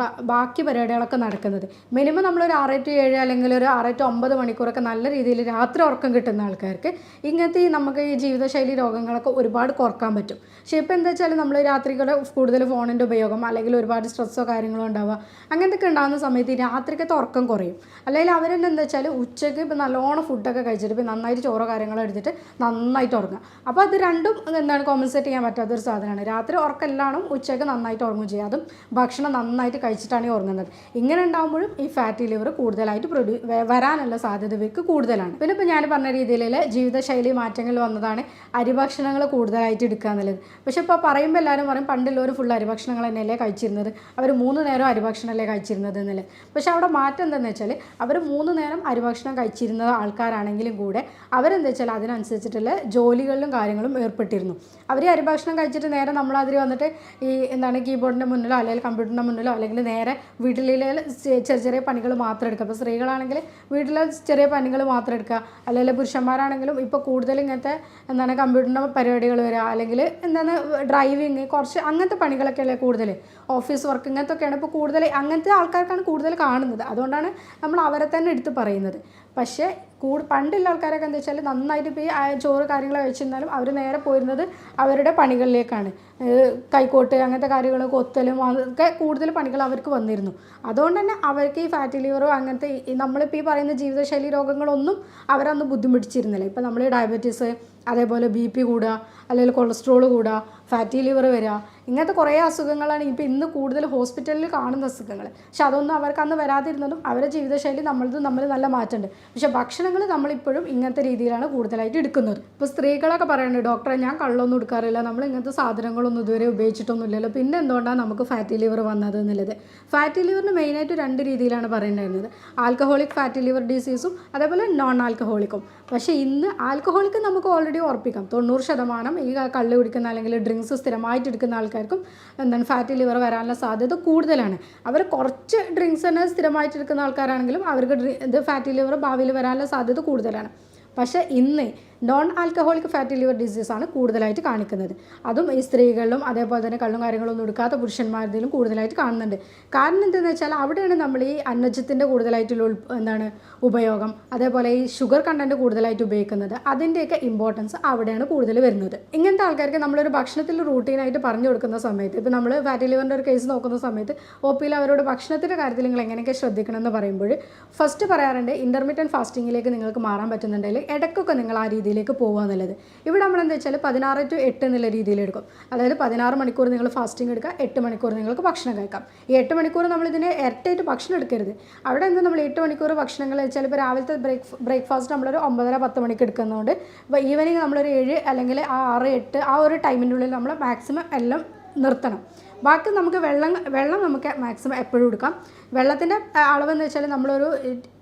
ബാക്കി പരിപാടികളൊക്കെ നടക്കുന്നത്. മിനിമം നമ്മളൊരു 6 to 7 അല്ലെങ്കിൽ ഒരു 6 to 9 മണിക്കൂറൊക്കെ നല്ല രീതിയിൽ രാത്രി ഉറക്കം കിട്ടുന്ന ആൾക്കാർക്ക് ഇങ്ങനത്തെ നമുക്ക് ഈ ജീവിതശൈലി രോഗങ്ങളൊക്കെ ഒരുപാട് കുറക്കാൻ പറ്റും. പക്ഷേ ഇപ്പോൾ എന്താ വെച്ചാൽ നമ്മൾ രാത്രികളെ കൂടുതൽ ഫോണിൻ്റെ ഉപയോഗം അല്ലെങ്കിൽ ഒരുപാട് സ്ട്രെസ്സോ കാര്യങ്ങളോ ഉണ്ടാവുക, അങ്ങനത്തെയൊക്കെ ഉണ്ടാകുന്ന സമയത്ത് ഈ രാത്രിക്കത്തെ ഉറക്കം കുറയും. അല്ലെങ്കിൽ അവരെന്നെ എന്താ വെച്ചാൽ ഉച്ചയ്ക്ക് ഇപ്പോൾ നല്ലോണം ഫുഡൊക്കെ കഴിച്ചിട്ട് ഇപ്പോൾ നന്നായിട്ട് ചോറോ കാര്യങ്ങളോ എടുത്തിട്ട് നന്നായിട്ട് ഉറങ്ങുക. അപ്പോൾ അത് രണ്ടും കോമ്പൻസേറ്റ് ചെയ്യാൻ പറ്റാത്തൊരു സാധനമാണ്. രാത്രി ഉറക്കമെല്ലാം ഉച്ചയ്ക്ക് നന്നായിട്ട് ഉറങ്ങും ചെയ്യുക, അതും ഭക്ഷണം നന്നായിട്ട് കഴിച്ചിട്ടാണ് ഈ ഉറങ്ങുന്നത്. ഇങ്ങനെ ഉണ്ടാകുമ്പോഴും ഈ ഫാറ്റി ലിവർ കൂടുതലായിട്ട് വരാനുള്ള സാധ്യത ഇവർക്ക് കൂടുതലാണ്. പിന്നെ ഇപ്പോൾ ഞാൻ പറഞ്ഞ രീതിയിലുള്ള ജീവിതശൈലി മാറ്റങ്ങൾ വന്നതാണ് അരിഭക്ഷണങ്ങൾ കൂടുതലായിട്ട് എടുക്കുക എന്നുള്ളത്. പക്ഷേ ഇപ്പോൾ പറയുമ്പോൾ എല്ലാവരും പറയും പണ്ടുള്ളവർ ഫുൾ അരിഭക്ഷണങ്ങൾ തന്നെയല്ലേ കഴിച്ചിരുന്നത്, അവർ 3 നേരം അരിഭക്ഷണമല്ലേ കഴിച്ചിരുന്നത് എന്നുള്ളത്. പക്ഷേ അവിടെ മാറ്റം എന്താണെന്ന് വെച്ചാൽ അവർ 3 നേരം അരിഭക്ഷണം കഴിച്ചിരുന്ന ആൾക്കാരാണെങ്കിലും കൂടെ അവരെന്താ വെച്ചാൽ അതിനനുസരിച്ചിട്ടുള്ള ജോലികളിലും കാര്യങ്ങളും ഏർപ്പെട്ടിരുന്നു. അവർ അരിഭക്ഷണം കഴിച്ചിട്ട് നേരെ നമ്മളതിൽ വന്നിട്ട് ഈ കീബോർഡിൻ്റെ മുന്നിലോ അല്ലെങ്കിൽ കമ്പ്യൂട്ടറിൻ്റെ മുന്നിലോ അല്ലെങ്കിൽ നേരെ വീട്ടിലെ ചെറിയ ചെറിയ പണികൾ മാത്രം എടുക്കുക. അപ്പോൾ സ്ത്രീകളാണെങ്കിൽ വീട്ടിലെ ചെറിയ പണികൾ മാത്രം എടുക്കുക, അല്ലെങ്കിൽ പുരുഷന്മാരാണെങ്കിലും ഇപ്പോൾ കൂടുതൽ ഇങ്ങനത്തെ കമ്പ്യൂട്ടറിൻ്റെ പരിപാടികൾ വരിക, അല്ലെങ്കിൽ ഡ്രൈവിങ് കുറച്ച് അങ്ങനത്തെ പണികളൊക്കെ അല്ലേ കൂടുതൽ, ഓഫീസ് വർക്ക് ഇങ്ങനത്തെയൊക്കെയാണ് ഇപ്പോൾ കൂടുതൽ, അങ്ങനത്തെ ആൾക്കാർക്കാണ് കൂടുതൽ കാണുന്നത്. അതുകൊണ്ടാണ് നമ്മൾ അവരെ തന്നെ എടുത്ത് പറയുന്നത്. പക്ഷേ പണ്ടുള്ള ആൾക്കാരൊക്കെ എന്താ വെച്ചാൽ നന്നായിട്ട് ഇപ്പോൾ ഈ ചോറ് കാര്യങ്ങൾ കഴിച്ചിരുന്നാലും അവർ നേരെ പോയിരുന്നത് അവരുടെ പണികളിലേക്കാണ്. കൈക്കോട്ട് അങ്ങനത്തെ കാര്യങ്ങൾ, കൊത്തലും അതൊക്കെ കൂടുതൽ പണികൾ അവർക്ക് വന്നിരുന്നു. അതുകൊണ്ട് തന്നെ അവർക്ക് ഈ ഫാറ്റി ലിവറോ അങ്ങനത്തെ നമ്മളിപ്പോൾ ഈ പറയുന്ന ജീവിതശൈലി രോഗങ്ങളൊന്നും അവരന്ന് ബുദ്ധിമുട്ടിച്ചിരുന്നില്ല. ഇപ്പോൾ നമ്മൾ ഡയബറ്റീസ്, അതേപോലെ BP കൂടുക, അല്ലെങ്കിൽ കൊളസ്ട്രോൾ കൂടുക, ഫാറ്റി ലിവർ വരിക, ഇങ്ങനത്തെ കുറേ അസുഖങ്ങളാണ് ഇപ്പോൾ ഇന്ന് കൂടുതൽ ഹോസ്പിറ്റലിൽ കാണുന്ന അസുഖങ്ങൾ. പക്ഷെ അതൊന്നും അവർക്ക് അന്ന് വരാതിരുന്നതും അവരുടെ ജീവിതശൈലി നമ്മളിത് തമ്മിൽ നല്ല മാറ്റമുണ്ട്. പക്ഷേ ഭക്ഷണങ്ങൾ നമ്മളിപ്പോഴും ഇങ്ങനത്തെ രീതിയിലാണ് കൂടുതലായിട്ട് എടുക്കുന്നത്. ഇപ്പോൾ സ്ത്രീകളൊക്കെ പറയുന്നുണ്ട്, ഡോക്ടറെ ഞാൻ കള്ളൊന്നും എടുക്കാറില്ല, നമ്മൾ ഇങ്ങനത്തെ സാധനങ്ങളൊന്നും ഇതുവരെ ഉപയോഗിച്ചിട്ടൊന്നുമില്ലല്ലോ, പിന്നെ എന്തുകൊണ്ടാണ് നമുക്ക് ഫാറ്റി ലിവർ വന്നത് എന്നുള്ളത്. ഫാറ്റി ലിവറിന് മെയിനായിട്ട് 2 രീതിയിലാണ് പറയുന്നുണ്ടായിരുന്നത്. ആൽക്കഹോളിക് ഫാറ്റി ലിവർ ഡിസീസും അതേപോലെ നോൺ ആൽക്കഹോളിക്കും. പക്ഷേ ഇന്ന് ആൽക്കഹോളിക്ക് നമുക്ക് ഓൾറെഡി ഉറപ്പിക്കാം, 90% ഈ കള്ള് കുടിക്കുന്ന അല്ലെങ്കിൽ ഡ്രിങ്ക്സ് സ്ഥിരമായിട്ട് എടുക്കുന്ന ആൾക്കാർക്കും ഫാറ്റി ലിവർ വരാനുള്ള സാധ്യത കൂടുതലാണ്. അവർ കുറച്ച് ഡ്രിങ്ക്സ് തന്നെ സ്ഥിരമായിട്ട് എടുക്കുന്ന ആൾക്കാരാണെങ്കിലും അവർക്ക് ഇത് ഫാറ്റി ലിവർ ഭാവിയിൽ വരാനുള്ള സാധ്യത കൂടുതലാണ്. പക്ഷേ ഇന്ന് നോൺ ആൽക്കഹോളിക് ഫാറ്റി ലിവർ ഡിസീസാണ് കൂടുതലായിട്ട് കാണിക്കുന്നത്. അതും ഈ സ്ത്രീകളിലും അതേപോലെ തന്നെ കള്ളും കാര്യങ്ങളൊന്നും എടുക്കാത്ത പുരുഷന്മാരിലും കൂടുതലായിട്ട് കാണുന്നുണ്ട്. കാരണം എന്താണെന്ന് വെച്ചാൽ അവിടെയാണ് നമ്മൾ ഈ അന്നജത്തിൻ്റെ കൂടുതലായിട്ടുള്ള ഉപയോഗം, അതേപോലെ ഈ ഷുഗർ കണ്ടൻറ്റ് കൂടുതലായിട്ട് ഉപയോഗിക്കുന്നത്, അതിൻ്റെയൊക്കെ ഇമ്പോർട്ടൻസ് അവിടെയാണ് കൂടുതൽ വരുന്നത്. ഇങ്ങനത്തെ ആൾക്കാർക്ക് നമ്മളൊരു ഭക്ഷണത്തിൽ റൂട്ടീനായിട്ട് പറഞ്ഞു കൊടുക്കുന്ന സമയത്ത്, ഇപ്പോൾ നമ്മൾ ഫാറ്റി ലിവറിൻ്റെ ഒരു കേസ് നോക്കുന്ന സമയത്ത് OPയിൽ അവരോട് ഭക്ഷണത്തിൻ്റെ കാര്യത്തിൽ നിങ്ങൾ എങ്ങനെയൊക്കെ ശ്രദ്ധിക്കണം എന്ന് പറയുമ്പോൾ ഫസ്റ്റ് പറയാറുണ്ട്, ഇൻ്റർമീഡിയറ്റ് ഫാസ്റ്റിങ്ങിലേക്ക് നിങ്ങൾക്ക് മാറാൻ പറ്റുന്നുണ്ടെങ്കിൽ ഇടയ്ക്കൊക്കെ നിങ്ങൾ ആ രീതിയിലേക്ക് പോകുക എന്നുള്ളത്. ഇവിടെ നമ്മളെന്താ വെച്ചാൽ 16 to 8 എന്നുള്ള രീതിയിലെടുക്കും. അതായത് 16 മണിക്കൂർ നിങ്ങൾ ഫാസ്റ്റിംഗ് എടുക്കുക, 8 മണിക്കൂർ നിങ്ങൾക്ക് ഭക്ഷണം കഴിക്കാം. ഈ 8 മണിക്കൂർ നമ്മളിതിനെ ഇരട്ടായിട്ട് ഭക്ഷണം എടുക്കരുത്. അവിടെ എന്താ നമ്മൾ 8 മണിക്കൂർ ഭക്ഷണങ്ങൾ വെച്ചാൽ ഇപ്പോൾ രാവിലത്തെ ബ്രേക്ക്ഫാസ്റ്റ് നമ്മളൊരു 9:30-10 മണിക്ക് എടുക്കുന്നതുകൊണ്ട് ഇപ്പോൾ ഈവനിങ് നമ്മളൊരു 7 അല്ലെങ്കിൽ 6, 8 ആ ഒരു ടൈമിൻ്റെ ഉള്ളിൽ നമ്മൾ മാക്സിമം എല്ലാം നിർത്തണം. ബാക്കി നമുക്ക് വെള്ളം നമുക്ക് മാക്സിമം എപ്പോഴും എടുക്കാം. വെള്ളത്തിൻ്റെ അളവെന്ന് വെച്ചാൽ നമ്മളൊരു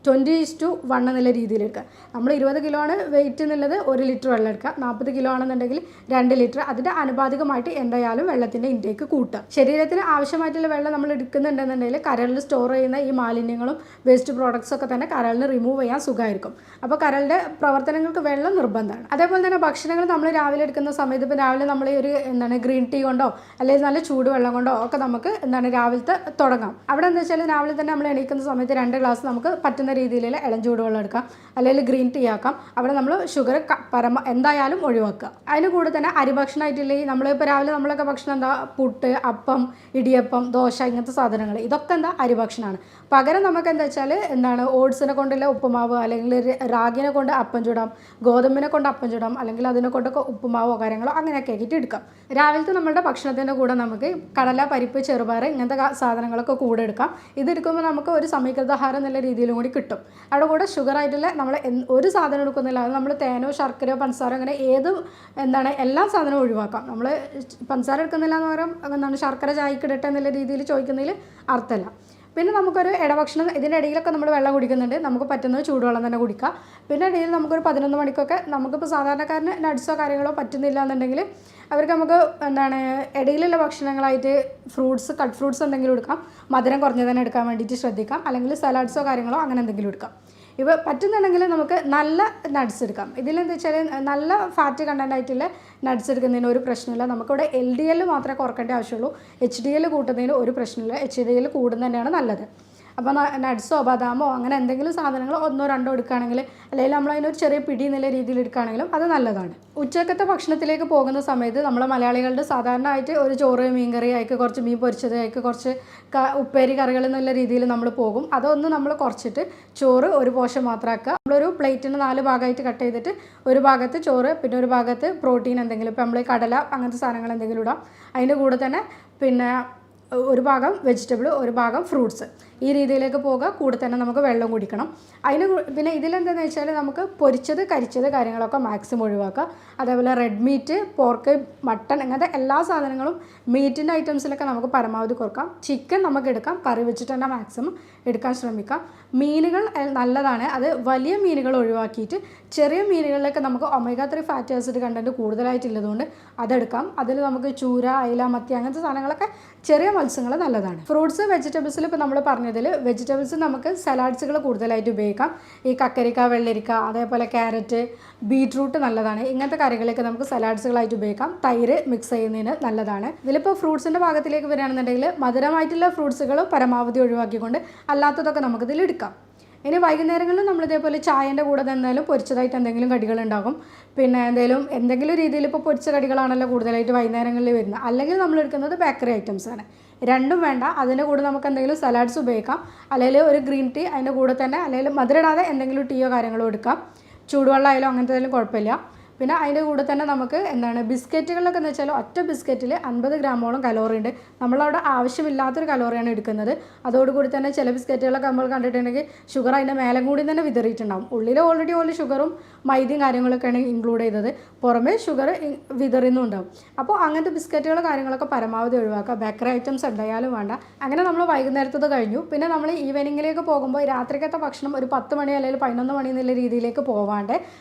20:1 എന്നുള്ള രീതിയിൽ എടുക്കുക. നമ്മൾ 20 കിലോ ആണ് വെയിറ്റ് എന്നുള്ളത് 1 ലിറ്റർ വെള്ളം എടുക്കുക. 40 കിലോ ആണെന്നുണ്ടെങ്കിൽ 2 ലിറ്റർ. അതിൻ്റെ അനുപാതികമായിട്ട് എന്തായാലും വെള്ളത്തിൻ്റെ ഇൻടേക്ക് കൂട്ടുക. ശരീരത്തിന് ആവശ്യമായിട്ടുള്ള വെള്ളം നമ്മൾ എടുക്കുന്നുണ്ടെന്നുണ്ടെങ്കിൽ കരളിൽ സ്റ്റോർ ചെയ്യുന്ന ഈ മാലിന്യങ്ങളും വേസ്റ്റ് പ്രോഡക്ട്സ് ഒക്കെ തന്നെ കരളിന് റിമൂവ് ചെയ്യാൻ സുഖമായിരിക്കും. അപ്പോൾ കരളിൻ്റെ പ്രവർത്തനങ്ങൾക്ക് വെള്ളം നിർബന്ധമാണ്. അതേപോലെ തന്നെ ഭക്ഷണങ്ങൾ നമ്മൾ രാവിലെ എടുക്കുന്ന സമയത്ത്, ഇപ്പോൾ രാവിലെ നമ്മൾ ഒരു ഗ്രീൻ ടീ കൊണ്ടോ അല്ലെങ്കിൽ നല്ല ചൂടുവെള്ളം കൊണ്ടോ ഒക്കെ നമുക്ക് രാവിലത്തെ തുടങ്ങാം. അവിടെ എന്താ വെച്ചാൽ രാവിലെ തന്നെ നമ്മൾ എണീക്കുന്ന സമയത്ത് 2 ഗ്ലാസ് നമുക്ക് പറ്റുന്ന രീതിയിൽ ഇളം ചൂടുവെള്ളം എടുക്കാം, അല്ലെങ്കിൽ ഗ്രീൻ ടീ ആക്കാം. അവിടെ നമ്മൾ ഷുഗർ എന്തായാലും ഒഴിവാക്കുക. അതിന് കൂടെ തന്നെ അരിഭക്ഷണമായിട്ടുള്ള നമ്മളിപ്പോൾ രാവിലെ നമ്മളൊക്കെ ഭക്ഷണം എന്താ, പുട്ട്, അപ്പം, ഇടിയപ്പം, ദോശ, ഇങ്ങനത്തെ സാധനങ്ങൾ, ഇതൊക്കെ എന്താ അരിഭക്ഷണമാണ്. പകരം നമുക്ക് എന്താ വെച്ചാൽ ഓട്സിനെ കൊണ്ടുള്ള ഉപ്പുമാവ്, അല്ലെങ്കിൽ റാഗിനെ കൊണ്ട് അപ്പം ചൂടാം, ഗോതമ്പിനെ കൊണ്ട് അപ്പം ചൂടാം, അല്ലെങ്കിൽ അതിനെ കൊണ്ടൊക്കെ ഉപ്പുമാവോ കാര്യങ്ങളോ അങ്ങനെയൊക്കെ ആക്കിയിട്ട് എടുക്കാം. രാവിലത്തെ നമ്മളുടെ ഭക്ഷണത്തിൻ്റെ കൂടെ നമുക്ക് കടല, പരിപ്പ്, ചെറുപയർ ഇങ്ങനത്തെ സാധനങ്ങളൊക്കെ കൂടെ എടുക്കാം. ഇതെടുക്കുമ്പോൾ നമുക്ക് ഒരു സമീകൃതാഹാരം എന്നുള്ള രീതിയിലും കൂടി കിട്ടും. അവിടെ കൂടെ ഷുഗറായിട്ടുള്ള നമ്മൾ ഒരു സാധനം എടുക്കുന്നില്ല, അത് നമ്മൾ തേനോ ശർക്കരയോ പഞ്ചസാരോ അങ്ങനെ എല്ലാ സാധനവും ഒഴിവാക്കാം. നമ്മൾ പഞ്ചസാര എടുക്കുന്നില്ല എന്ന് പറയാം, ശർക്കര ചായക്ക് ഇടട്ടെ എന്നുള്ള രീതിയിൽ ചോദിക്കുന്നതിൽ അർത്ഥമല്ല. പിന്നെ നമുക്കൊരു ഇടഭക്ഷണം, ഇതിൻ്റെ ഇടയിലൊക്കെ നമ്മൾ വെള്ളം കുടിക്കുന്നുണ്ട്, നമുക്ക് പറ്റുന്നത് ചൂടുവെള്ളം തന്നെ കുടിക്കുക. പിന്നെ ഇടയിൽ നമുക്കൊരു 11 മണിക്കൊക്കെ നമുക്കിപ്പോൾ സാധാരണക്കാരന് നട്ട്സോ കാര്യങ്ങളോ പറ്റുന്നില്ല എന്നുണ്ടെങ്കിൽ അവർക്ക് നമുക്ക് ഇടയിലുള്ള ഭക്ഷണങ്ങളായിട്ട് കട്ട് ഫ്രൂട്ട്സ് എന്തെങ്കിലും എടുക്കാം, മധുരം കുറഞ്ഞ് തന്നെ എടുക്കാൻ വേണ്ടിയിട്ട് ശ്രദ്ധിക്കാം, അല്ലെങ്കിൽ സലാഡ്സോ കാര്യങ്ങളോ അങ്ങനെ എന്തെങ്കിലും എടുക്കാം. ഇവ പറ്റുന്നുണ്ടെങ്കിൽ നമുക്ക് നല്ല നട്ട്സ് എടുക്കാം. ഇതിലെന്താ വെച്ചാൽ നല്ല ഫാറ്റ് കണ്ടൻ്റ് ആയിട്ടുള്ള നട്ട്സ് എടുക്കുന്നതിന് ഒരു പ്രശ്നമില്ല. നമുക്കിവിടെ LDL മാത്രമേ കുറക്കേണ്ട ആവശ്യമുള്ളൂ, HDL കൂട്ടുന്നതിന് ഒരു പ്രശ്നമില്ല. HDL കൂടുന്നത് തന്നെയാണ് നല്ലത്. അപ്പോൾ നട്ട്സോ ബദാമോ അങ്ങനെ എന്തെങ്കിലും സാധനങ്ങൾ 1-2 എടുക്കുകയാണെങ്കിൽ, അല്ലെങ്കിൽ നമ്മളതിനൊരു ചെറിയ പിടി എന്നുള്ള രീതിയിൽ എടുക്കുകയാണെങ്കിലും അത് നല്ലതാണ്. ഉച്ചക്കത്തെ ഭക്ഷണത്തിലേക്ക് പോകുന്ന സമയത്ത് നമ്മൾ മലയാളികളുടെ സാധാരണ ആയിട്ട് ഒരു ചോറ്, മീൻകറി ആയിക്ക്, കുറച്ച് മീൻ പൊരിച്ചത് ആയിക്ക്, കുറച്ച് ഉപ്പേരി കറികൾ എന്നുള്ള രീതിയിൽ നമ്മൾ പോകും. അതൊന്ന് നമ്മൾ കുറച്ചിട്ട് ചോറ് ഒരു പോർഷൻ മാത്രമാക്കുക. നമ്മളൊരു പ്ലേറ്റിന് 4 ഭാഗമായിട്ട് കട്ട് ചെയ്തിട്ട് ഒരു ഭാഗത്ത് ചോറ്, പിന്നെ ഒരു ഭാഗത്ത് പ്രോട്ടീൻ എന്തെങ്കിലും, ഇപ്പോൾ നമ്മൾ കടല അങ്ങനത്തെ സാധനങ്ങൾ എന്തെങ്കിലും ഇടാം. അതിൻ്റെ കൂടെ തന്നെ പിന്നെ ഒരു ഭാഗം വെജിറ്റബിൾ, ഒരു ഭാഗം ഫ്രൂട്ട്സ്, ഈ രീതിയിലേക്ക് പോകുക. കൂടെ തന്നെ നമുക്ക് വെള്ളം കുടിക്കണം. പിന്നെ ഇതിലെന്താണെന്ന് വെച്ചാൽ നമുക്ക് പൊരിച്ചത്, കരിച്ചത് കാര്യങ്ങളൊക്കെ മാക്സിമം ഒഴിവാക്കുക. അതേപോലെ റെഡ് മീറ്റ്, പോർക്ക്, മട്ടൺ ഇങ്ങനത്തെ എല്ലാ സാധനങ്ങളും മീറ്റിൻ്റെ ഐറ്റംസിലൊക്കെ നമുക്ക് പരമാവധി കുറക്കാം. ചിക്കൻ നമുക്ക് എടുക്കാം, കറി വെച്ചിട്ട് തന്നെ മാക്സിമം എടുക്കാൻ ശ്രമിക്കാം. മീനുകൾ നല്ലതാണ്, അത് വലിയ മീനുകൾ ഒഴിവാക്കിയിട്ട് ചെറിയ മീനുകളിലൊക്കെ നമുക്ക് omega-3 ഫാറ്റി ആസിഡ് കണ്ടൻറ്റ് കൂടുതലായിട്ടുള്ളതുകൊണ്ട് അതെടുക്കാം. അതിൽ നമുക്ക് ചൂര, അയില, മത്തി അങ്ങനത്തെ സാധനങ്ങളൊക്കെ ചെറിയ മത്സ്യങ്ങൾ നല്ലതാണ്. ഫ്രൂട്ട്സ്, വെജിറ്റബിൾസിൽ ഇപ്പോൾ നമ്മൾ പറഞ്ഞ പറഞ്ഞതിൽ വെജിറ്റബിൾസ് നമുക്ക് സലാഡ്സുകൾ കൂടുതലായിട്ട് ഉപയോഗിക്കാം. ഈ കക്കരിക്ക, വെള്ളരിക്ക, അതേപോലെ ക്യാരറ്റ്, ബീട്രൂട്ട് നല്ലതാണ്. ഇങ്ങനത്തെ കറികളൊക്കെ നമുക്ക് സലാഡ്സുകളായിട്ട് ഉപയോഗിക്കാം. തൈര് മിക്സ് ചെയ്യുന്നതിന് നല്ലതാണ്. ഇതിലിപ്പോൾ ഫ്രൂട്ട്സിൻ്റെ ഭാഗത്തിലേക്ക് വരികയാണെന്നുണ്ടെങ്കിൽ മധുരമായിട്ടുള്ള ഫ്രൂട്ട്സുകൾ പരമാവധി ഒഴിവാക്കിക്കൊണ്ട് അല്ലാത്തതൊക്കെ നമുക്കിതിൽ എടുക്കാം. ഇനി വൈകുന്നേരങ്ങളിൽ നമ്മൾ ഇതേപോലെ ചായൻ്റെ കൂടെ എന്തായാലും പൊരിച്ചതായിട്ട് എന്തെങ്കിലും കടികളുണ്ടാകും. പിന്നെ എന്തെങ്കിലും രീതിയിൽ ഇപ്പോൾ പൊരിച്ച കടികളാണല്ലോ കൂടുതലായിട്ട് വൈകുന്നേരങ്ങളിൽ വരുന്നത്. അല്ലെങ്കിൽ നമ്മൾ എടുക്കുന്നത് ബേക്കറി ഐറ്റംസ് ആണ്. രണ്ടും വേണ്ട, അതിൻ്റെ കൂടെ നമുക്ക് എന്തെങ്കിലും സലാഡ്സ് ഉപയോഗിക്കാം. അല്ലെങ്കിൽ ഒരു ഗ്രീൻ ടീ അതിൻ്റെ കൂടെ തന്നെ, അല്ലെങ്കിൽ മധുരമിടാതെ എന്തെങ്കിലും ടീയോ കാര്യങ്ങളോ എടുക്കാം. ചൂടുവെള്ളം ആയാലും അങ്ങനത്തെ ഏതായാലും കുഴപ്പമില്ല. പിന്നെ അതിൻ്റെ കൂടെ തന്നെ നമുക്ക് ബിസ്ക്കറ്റുകളിലൊക്കെ എന്ന് വെച്ചാൽ ഒറ്റ ബിസ്ക്കറ്റിൽ 50 ഗ്രാമോളം കലോറി ഉണ്ട്. നമ്മളവിടെ ആവശ്യമില്ലാത്തൊരു കലോറിയാണ് എടുക്കുന്നത്. അതോടുകൂടി തന്നെ ചില ബിസ്ക്കറ്റുകളൊക്കെ നമ്മൾ കണ്ടിട്ടുണ്ടെങ്കിൽ ഷുഗർ അതിൻ്റെ മേലെ കൂടി തന്നെ വിതറിയിട്ടുണ്ടാകും. ഉള്ളിൽ ഓൾറെഡി ഷുഗറും മൈദയും കാര്യങ്ങളൊക്കെയാണ് ഇൻക്ലൂഡ് ചെയ്തത്, പുറമേ ഷുഗർ വിതറുന്നുണ്ടാവും. അപ്പോൾ അങ്ങനത്തെ ബിസ്ക്കറ്റുകൾ കാര്യങ്ങളൊക്കെ പരമാവധി ഒഴിവാക്കുക. ബേക്കറി ഐറ്റംസ് എന്തായാലും വേണ്ട. അങ്ങനെ നമ്മൾ വൈകുന്നേരത്തത് കഴിഞ്ഞു. പിന്നെ നമ്മൾ ഈവനിങ്ങിലേക്ക് പോകുമ്പോൾ രാത്രിക്കത്തെ ഭക്ഷണം ഒരു 10 മണി അല്ലെങ്കിൽ 11 മണി എന്നുള്ള രീതിയിലേക്ക് പോവാണ്ട്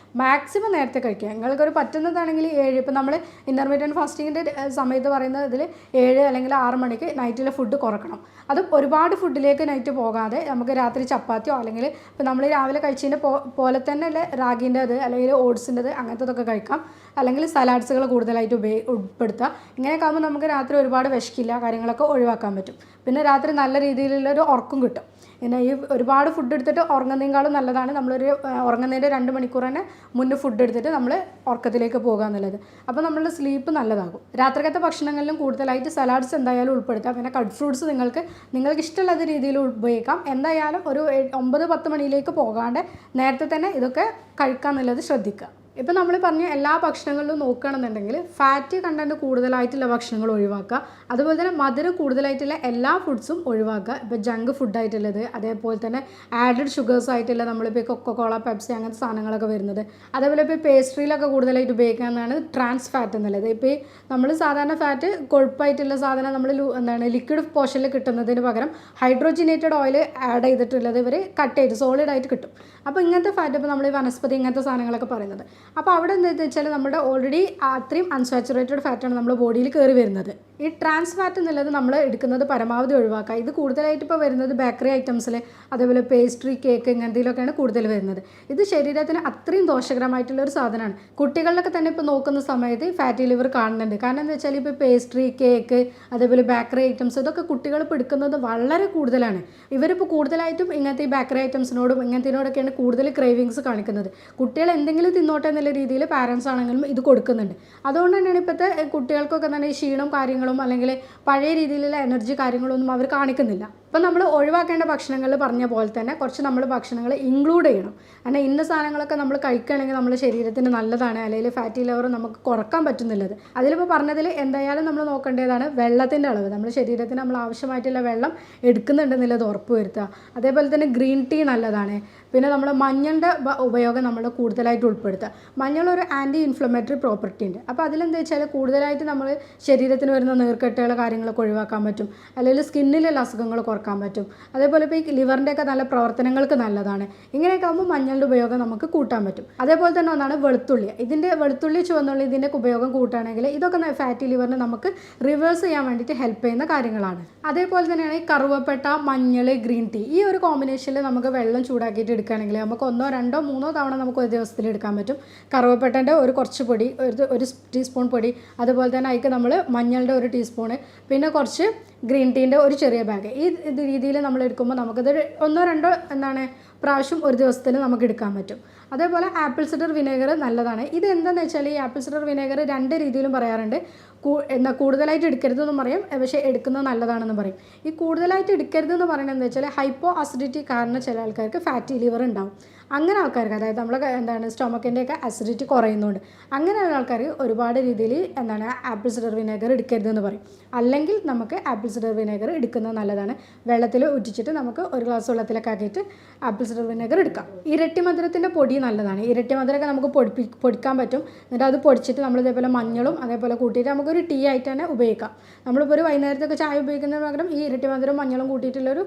മാക്സിമം നേരത്തെ കഴിക്കുക. നിങ്ങൾക്കൊരു പറ്റുന്നതാണെങ്കിൽ 7, ഇപ്പോൾ നമ്മൾ ഇൻ്റർമീഡിയറ്റ് ഫാസ്റ്റിങ്ങിൻ്റെ സമയത്ത് പറയുന്നത് ഇതിൽ 7 അല്ലെങ്കിൽ 6 മണിക്ക് നൈറ്റിലെ ഫുഡ് കുറക്കണം. അത് ഒരുപാട് ഫുഡിലേക്ക് നൈറ്റ് പോകാതെ നമുക്ക് രാത്രി ചപ്പാത്തിയോ അല്ലെങ്കിൽ ഇപ്പോൾ നമ്മൾ രാവിലെ കഴിച്ചതിൻ്റെ പോലെ തന്നെ റാഗിൻ്റെ അത് അല്ലെങ്കിൽ ഓട്സിൻ്റെത് അങ്ങനത്തതൊക്കെ കഴിക്കാം. അല്ലെങ്കിൽ സലാഡ്സുകൾ കൂടുതലായിട്ട് ഉൾപ്പെടുത്തുക. ഇങ്ങനെയൊക്കെ ആകുമ്പോൾ നമുക്ക് രാത്രി ഒരുപാട് വിശക്കില്ല, കാര്യങ്ങളൊക്കെ ഒഴിവാക്കാൻ പറ്റും. പിന്നെ രാത്രി നല്ല രീതിയിലുള്ളൊരു ഉറക്കം കിട്ടും. പിന്നെ ഈ ഒരുപാട് ഫുഡ് എടുത്തിട്ട് ഉറങ്ങുന്നതിനേക്കാളും നല്ലതാണ് നമ്മളൊരു ഉറങ്ങുന്നതിൻ്റെ 2 മണിക്കൂർ തന്നെ മുന്നേ ഫുഡ് എടുത്തിട്ട് നമ്മൾ ഉറക്കത്തിലേക്ക് പോകുക എന്നുള്ളത്. അപ്പോൾ നമ്മളുടെ സ്ലീപ്പ് നല്ലതാകും. രാത്രിക്കത്തെ ഭക്ഷണങ്ങളിലും കൂടുതലായിട്ട് സലാഡ്സ് എന്തായാലും ഉൾപ്പെടുത്താം. പിന്നെ കട്ട് ഫ്രൂട്ട്സ് നിങ്ങൾക്ക് ഇഷ്ടമുള്ള രീതിയിൽ ഉപയോഗിക്കാം. എന്തായാലും ഒരു 9-10 മണിയിലേക്ക് പോകാണ്ട് നേരത്തെ തന്നെ ഇതൊക്കെ കഴിക്കുക എന്നുള്ളത് ശ്രദ്ധിക്കുക. ഇപ്പോൾ നമ്മൾ പറഞ്ഞ എല്ലാ ഭക്ഷണങ്ങളിലും നോക്കുകയാണെന്നുണ്ടെങ്കിൽ ഫാറ്റ് കണ്ടൻറ്റ് കൂടുതലായിട്ടുള്ള ഭക്ഷണങ്ങൾ ഒഴിവാക്കുക. അതുപോലെ തന്നെ മധുരം കൂടുതലായിട്ടുള്ള എല്ലാ ഫുഡ്സും ഒഴിവാക്കുക. ഇപ്പോൾ ജങ്ക് ഫുഡായിട്ടുള്ളത്, അതേപോലെ തന്നെ ആഡഡ് ഷുഗേഴ്സ് ആയിട്ടുള്ള നമ്മളിപ്പോൾ കൊക്കോകോള, പെപ്സി അങ്ങനത്തെ സാധനങ്ങളൊക്കെ വരുന്നത്. അതേപോലെ ഇപ്പോൾ പേസ്ട്രിയിലൊക്കെ കൂടുതലായിട്ട് ഉപയോഗിക്കാവുന്നതാണ് ട്രാൻസ് ഫാറ്റ് എന്നുള്ളത്. ഇപ്പോൾ ഈ നമ്മൾ സാധാരണ ഫാറ്റ് കൊഴുപ്പായിട്ടുള്ള സാധനം നമ്മൾ ലിക്വിഡ് പോർഷനിൽ കിട്ടുന്നതിന് പകരം ഹൈഡ്രോജിനേറ്റഡ് ഓയിൽ ആഡ് ചെയ്തിട്ടുള്ളത് ഇവർ കട്ട് ചെയ്ത് സോളിഡായിട്ട് കിട്ടും. അപ്പോൾ ഇങ്ങനത്തെ ഫാറ്റ് ഇപ്പോൾ നമ്മൾ ഈ വനസ്പതി ഇങ്ങനത്തെ സാധനങ്ങളൊക്കെ പറയുന്നത്. അപ്പോൾ അവിടെ എന്താണെന്ന് വെച്ചാൽ നമ്മുടെ ഓൾറെഡി അത്രയും അൺസാച്ചുറേറ്റഡ് ഫാറ്റാണ് നമ്മുടെ ബോഡിയിൽ കയറി വരുന്നത്. ഈ ട്രാൻസ് ഫാറ്റ് എന്നുള്ളത് നമ്മൾ എടുക്കുന്നത് പരമാവധി ഒഴിവാക്കുക. ഇത് കൂടുതലായിട്ട് ഇപ്പോൾ വരുന്നത് ബേക്കറി ഐറ്റംസിൽ, അതേപോലെ പേസ്ട്രി, കേക്ക് ഇങ്ങനത്തിലൊക്കെയാണ് കൂടുതൽ വരുന്നത്. ഇത് ശരീരത്തിന് അത്രയും ദോഷകരമായിട്ടുള്ള ഒരു സാധനമാണ്. കുട്ടികളിലൊക്കെ തന്നെ ഇപ്പോൾ നോക്കുന്ന സമയത്ത് ഫാറ്റി ലിവർ കാണുന്നുണ്ട്. കാരണം എന്താ വെച്ചാൽ ഇപ്പോൾ പേസ്ട്രി, കേക്ക്, അതേപോലെ ബേക്കറി ഐറ്റംസ് ഇതൊക്കെ കുട്ടികൾ ഇപ്പോൾ എടുക്കുന്നത് വളരെ കൂടുതലാണ്. ഇവരിപ്പോൾ കൂടുതലായിട്ടും ഇങ്ങനത്തെ ഈ ബേക്കറി ഐറ്റംസിനോടും ഇങ്ങനത്തിനോടൊക്കെയാണ് കൂടുതൽ ക്രേവിങ്സ് കാണിക്കുന്നത്. കുട്ടികൾ എന്തെങ്കിലും തിന്നോട്ടെ എന്നുള്ള രീതിയിൽ പാരൻസ് ആണെങ്കിലും ഇത് കൊടുക്കുന്നുണ്ട്. അതുകൊണ്ട് തന്നെയാണ് ഇപ്പോഴത്തെ കുട്ടികൾക്കൊക്കെ തന്നെ ഈ ക്ഷീണം കാര്യങ്ങളും അല്ലെങ്കിൽ പഴയ രീതിയിലുള്ള എനർജി കാര്യങ്ങളൊന്നും അവർ കാണിക്കുന്നില്ല. അപ്പോൾ നമ്മൾ ഒഴിവാക്കേണ്ട ഭക്ഷണങ്ങളിൽ പറഞ്ഞ പോലെ തന്നെ കുറച്ച് നമ്മൾ ഭക്ഷണങ്ങൾ ഇൻക്ലൂഡ് ചെയ്യണം. കാരണം ഇന്ന സാധനങ്ങളൊക്കെ നമ്മൾ കഴിക്കുകയാണെങ്കിൽ നമ്മുടെ ശരീരത്തിന് നല്ലതാണ്, അല്ലെങ്കിൽ ഫാറ്റി ലിവർ നമുക്ക് കുറക്കാൻ പറ്റുന്നുള്ളത്. അതിലിപ്പോൾ പറഞ്ഞതിൽ എന്തായാലും നമ്മൾ നോക്കേണ്ടതാണ് വെള്ളത്തിൻ്റെ അളവ്. നമ്മുടെ ശരീരത്തിന് നമ്മൾ ആവശ്യമായിട്ടുള്ള വെള്ളം എടുക്കുന്നുണ്ടെന്നുള്ളത് ഉറപ്പ് വരുത്തുക. അതേപോലെ തന്നെ ഗ്രീൻ ടീ നല്ലതാണ്. പിന്നെ നമ്മൾ മഞ്ഞളുടെ ഉപയോഗം നമ്മൾ കൂടുതലായിട്ട് ഉൾപ്പെടുത്തുക. മഞ്ഞളൊരു ആൻറ്റി ഇൻഫ്ലമേറ്ററി പ്രോപ്പർട്ടി ഉണ്ട്. അപ്പോൾ അതിലെന്താ വെച്ചാൽ കൂടുതലായിട്ട് നമ്മൾ ശരീരത്തിന് വരുന്ന നീർക്കെട്ടുകൾ കാര്യങ്ങളൊക്കെ ഒഴിവാക്കാൻ പറ്റും, അല്ലെങ്കിൽ സ്കിന്നിലുള്ള അസുഖങ്ങൾ കുറക്കാൻ പറ്റും. അതേപോലെ ഇപ്പോൾ ഈ ലിവറിൻ്റെയൊക്കെ നല്ല പ്രവർത്തനങ്ങൾക്ക് നല്ലതാണ്. ഇങ്ങനെയൊക്കെ ആകുമ്പോൾ മഞ്ഞളുടെ ഉപയോഗം നമുക്ക് കൂട്ടാൻ പറ്റും. അതേപോലെ തന്നെ ഒന്നാണ് വെളുത്തുള്ളി. വെളുത്തുള്ളി ചുവന്നുള്ളി ഇതിൻ്റെ ഉപയോഗം കൂട്ടുകയാണെങ്കിൽ ഇതൊക്കെ ഫാറ്റി ലിവറിനെ നമുക്ക് റിവേഴ്സ് ചെയ്യാൻ വേണ്ടിയിട്ട് ഹെൽപ്പ് ചെയ്യുന്ന കാര്യങ്ങളാണ്. അതേപോലെ തന്നെയാണ് ഈ കറുവപ്പട്ട, മഞ്ഞൾ, ഗ്രീൻ ടീ ഈ ഒരു കോമ്പിനേഷനിൽ നമുക്ക് വെള്ളം ചൂടാക്കിയിട്ട് എടുക്കുകയാണെങ്കിൽ നമുക്ക് 1, 2, 3 തവണ നമുക്ക് ഒരു ദിവസത്തിൽ എടുക്കാൻ പറ്റും. കറുവപ്പട്ടൻ്റെ കുറച്ച് പൊടി, ഒരു ടീസ്പൂൺ പൊടി, അതുപോലെ തന്നെ അതിലേക്ക് നമ്മൾ മഞ്ഞളുടെ 1 ടീസ്പൂണ്, പിന്നെ കുറച്ച് ഗ്രീൻ ടീൻ്റെ ഒരു ചെറിയ ബാഗ്. ഈ രീതിയിൽ നമ്മൾ എടുക്കുമ്പോൾ നമുക്കത് 1, 2 പ്രാവശ്യം ഒരു ദിവസത്തിൽ നമുക്ക് എടുക്കാൻ പറ്റും. അതേപോലെ ആപ്പിൾ സിഡർ വിനേഗർ നല്ലതാണ്. ഇത് എന്താണെന്ന് വെച്ചാൽ ഈ ആപ്പിൾ സിഡർ വിനേഗർ 2 രീതിയിലും പറയാറുണ്ട്. കൂടുതലായിട്ട് എടുക്കരുതെന്നും പറയും, പക്ഷേ എടുക്കുന്നത് നല്ലതാണെന്ന് പറയും. ഈ കൂടുതലായിട്ട് എടുക്കരുതെന്ന് പറയുന്നത് എന്താ വെച്ചാൽ ഹൈപ്പോ അസിഡിറ്റി കാരണം ചില ആൾക്കാർക്ക് ഫാറ്റി ലിവർ ഉണ്ടാവും. അങ്ങനെ ആൾക്കാർക്ക്, അതായത് നമ്മൾ സ്റ്റൊമക്കിൻ്റെയൊക്കെ അസിഡിറ്റി കുറയുന്നുണ്ട്. അങ്ങനെയുള്ള ആൾക്കാർ ഒരുപാട് രീതിയിൽ ആപ്പിൾ സിഡർ വിനേഗർ എടുക്കരുതെന്ന് പറയും. അല്ലെങ്കിൽ നമുക്ക് ആപ്പിൾ സിഡർ വിനേഗർ എടുക്കുന്നത് നല്ലതാണ്. വെള്ളത്തിൽ ഉറ്റിച്ചിട്ട് നമുക്ക് 1 ഗ്ലാസ് വെള്ളത്തിലൊക്കെ ആക്കിയിട്ട് ആപ്പിൾ സിഡർ വിനേഗർ എടുക്കാം. ഇരട്ടി മധുരത്തിൻ്റെ പൊടി പൊടി നല്ലതാണ്. ഇരട്ടി മധുരമൊക്കെ നമുക്ക് പൊടിക്കാൻ പറ്റും. എന്നിട്ട് അത് പൊടിച്ചിട്ട് നമ്മൾ ഇതേപോലെ മഞ്ഞളും അതേപോലെ കൂട്ടിയിട്ട് നമുക്കൊരു ടീ ആയിട്ട് തന്നെ ഉപയോഗിക്കാം. നമ്മളിപ്പോൾ ഒരു വൈകുന്നേരത്തൊക്കെ ചായ ഉപയോഗിക്കുന്നതിന് പകരം ഈ ഇരട്ടി മധുരം മഞ്ഞളും കൂട്ടിയിട്ടുള്ളൊരു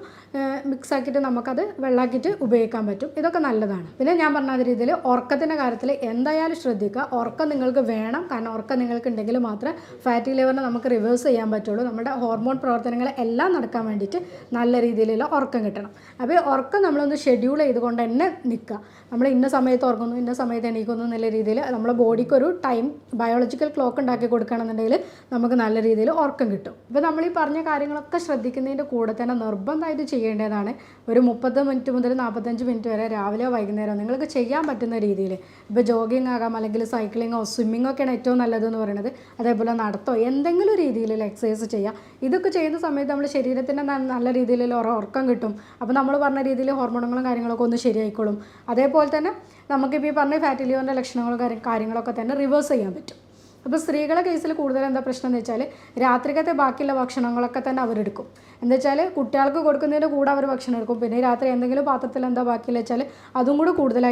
മിക്സ് ആക്കിയിട്ട് നമുക്കത് വെള്ളമാക്കിയിട്ട് ഉപയോഗിക്കാൻ പറ്റും. ഇതൊക്കെ നല്ലതാണ്. പിന്നെ ഞാൻ പറഞ്ഞ രീതിയിൽ ഉറക്കത്തിൻ്റെ കാര്യത്തിൽ എന്തായാലും ശ്രദ്ധിക്കുക. ഉറക്കം നിങ്ങൾക്ക് വേണം. കാരണം ഉറക്കം നിങ്ങൾക്ക് ഉണ്ടെങ്കിൽ മാത്രമേ ഫാറ്റി ലിവറിനെ നമുക്ക് റിവേഴ്സ് ചെയ്യാൻ പറ്റുള്ളൂ. നമ്മുടെ ഹോർമോൺ പ്രവർത്തനങ്ങൾ എല്ലാം നടക്കാൻ വേണ്ടിയിട്ട് നല്ല രീതിയിലുള്ള ഉറക്കം കിട്ടണം. അപ്പോൾ ഉറക്കം നമ്മളൊന്ന് ഷെഡ്യൂൾ ചെയ്തുകൊണ്ട് തന്നെ നിൽക്കുക. നമ്മൾ ഇന്ന സമയത്ത് ഉറങ്ങുന്നു, ഇന്ന സമയത്ത് എണീക്കുന്നു എന്നുള്ള രീതിയിൽ നമ്മുടെ ബോഡിക്ക് ഒരു ടൈം ബയോളജിക്കൽ ക്ലോക്ക് ഉണ്ടാക്കി കൊടുക്കുകയാണെന്നുണ്ടെങ്കിൽ നമുക്ക് നല്ല രീതിയിൽ ഉറക്കം കിട്ടും. ഇപ്പോൾ നമ്മൾ ഈ പറഞ്ഞ കാര്യങ്ങളൊക്കെ ശ്രദ്ധിക്കുന്നതിൻ്റെ കൂടെ തന്നെ നിർബന്ധമായിട്ട് ചെയ്യേണ്ടതാണ് ഒരു 30 മിനിറ്റ് മുതൽ 45 മിനിറ്റ് വരെ രാവിലെയോ വൈകുന്നേരമോ നിങ്ങൾക്ക് ചെയ്യാൻ പറ്റുന്ന രീതിയിൽ, ഇപ്പോൾ ജോഗിങ് ആകാം, അല്ലെങ്കിൽ സൈക്ലിങ്ങോ സ്വിമ്മിങ്ങോ ഒക്കെയാണ് ഏറ്റവും നല്ലതെന്ന് പറയുന്നത്. അതേപോലെ നടത്തോ എന്തെങ്കിലും രീതിയിലുള്ള എക്സസൈസ് ചെയ്യുക. ഇതൊക്കെ ചെയ്യുന്ന സമയത്ത് നമ്മുടെ ശരീരത്തിന് നല്ല രീതിയിലുള്ള ഉറക്കം കിട്ടും. അപ്പോൾ നമ്മൾ പറഞ്ഞ രീതിയിൽ ഹോർമോണുകളും കാര്യങ്ങളൊക്കെ ഒന്ന് ശരിയായിക്കോളും. അതേപോലെ തന്നെ നമുക്കിപ്പോൾ ഈ പറഞ്ഞ ഫാറ്റി ലിവറിൻ്റെ ലക്ഷണങ്ങളും കാര്യങ്ങളൊക്കെ തന്നെ റിവേഴ്സ് ചെയ്യാൻ പറ്റും. അപ്പോൾ സ്ത്രീകളുടെ കേസിൽ കൂടുതൽ എന്താ പ്രശ്നം എന്ന് വെച്ചാൽ രാത്രിക്കത്തെ ബാക്കിയുള്ള ഭക്ഷണങ്ങളൊക്കെ തന്നെ അവരെടുക്കും. എന്താ വെച്ചാൽ കുട്ടികൾക്ക് കൊടുക്കുന്നതിൻ്റെ കൂടെ അവർ ഭക്ഷണം എടുക്കും. പിന്നെ രാത്രി എന്തെങ്കിലും പാത്രത്തിൽ എന്താ ബാക്കിയെന്ന് വെച്ചാൽ അതും കൂടി കൂടുതൽ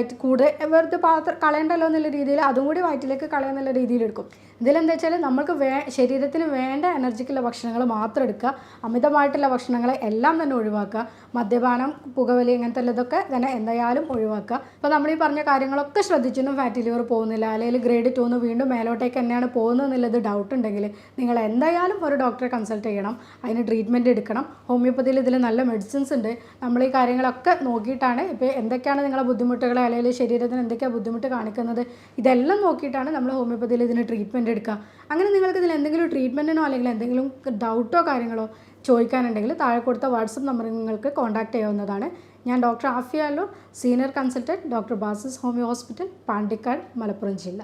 വെറുതെ പാത്രം കളയണ്ടല്ലോ എന്നുള്ള രീതിയിൽ അതും കൂടി വയറ്റിലേക്ക് കളയാന്നുള്ള രീതിയിൽ എടുക്കും. ഇതിലെന്താ വെച്ചാൽ നമുക്ക് ശരീരത്തിന് വേണ്ട എനർജിക്കുള്ള ഭക്ഷണങ്ങൾ മാത്രം എടുക്കുക. അമിതമായിട്ടുള്ള ഭക്ഷണങ്ങൾ എല്ലാം തന്നെ ഒഴിവാക്കുക. മദ്യപാനം, പുകവലി ഇങ്ങനത്തെ ഇതൊക്കെ തന്നെ എന്തായാലും ഒഴിവാക്കുക. അപ്പോൾ നമ്മൾ ഈ പറഞ്ഞ കാര്യങ്ങളൊക്കെ ശ്രദ്ധിച്ചിട്ടും ഫാറ്റി ലിവർ പോകുന്നില്ല, അല്ലെങ്കിൽ ഗ്രേഡ് 2 വീണ്ടും മേലോട്ടേക്ക് തന്നെയാണ് പോകുന്നത് എന്നുള്ളത് ഡൗട്ട് ഉണ്ടെങ്കിൽ നിങ്ങൾ എന്തായാലും ഒരു ഡോക്ടറെ കൺസൾട്ട് ചെയ്യണം. അതിന് ട്രീറ്റ്മെൻറ്റ് എടുക്കണം. ഹോമിയോപ്പതിയിൽ ഇതിൽ നല്ല മെഡിസിൻസ് ഉണ്ട്. നമ്മൾ ഈ കാര്യങ്ങളൊക്കെ നോക്കിയിട്ടാണ് ഇപ്പോൾ എന്തൊക്കെയാണ് നിങ്ങളുടെ ബുദ്ധിമുട്ടുകൾ, അല്ലെങ്കിൽ ശരീരത്തിന് എന്തൊക്കെയാണ് ബുദ്ധിമുട്ട് കാണിക്കുന്നത്, ഇതെല്ലാം നോക്കിയിട്ടാണ് നമ്മൾ ഹോമിയോപ്പതിയിൽ ഇതിന് ട്രീറ്റ്മെൻറ്റ് എടുക്കുക. അങ്ങനെ നിങ്ങൾക്ക് ഇതിൽ എന്തെങ്കിലും ട്രീറ്റ്മെൻറ്റിനോ അല്ലെങ്കിൽ എന്തെങ്കിലും ഡൗട്ടോ കാര്യങ്ങളോ ചോദിക്കാനുണ്ടെങ്കിൽ താഴെ കൊടുത്ത വാട്സപ്പ് നമ്പറിൽ നിങ്ങൾക്ക് കോൺടാക്ട് ചെയ്യാവുന്നതാണ്. ഞാൻ doctor Afiya Allur, senior consultant, doctor Basis homeo hospital, Pandikkad, Malappuram ജില്ല.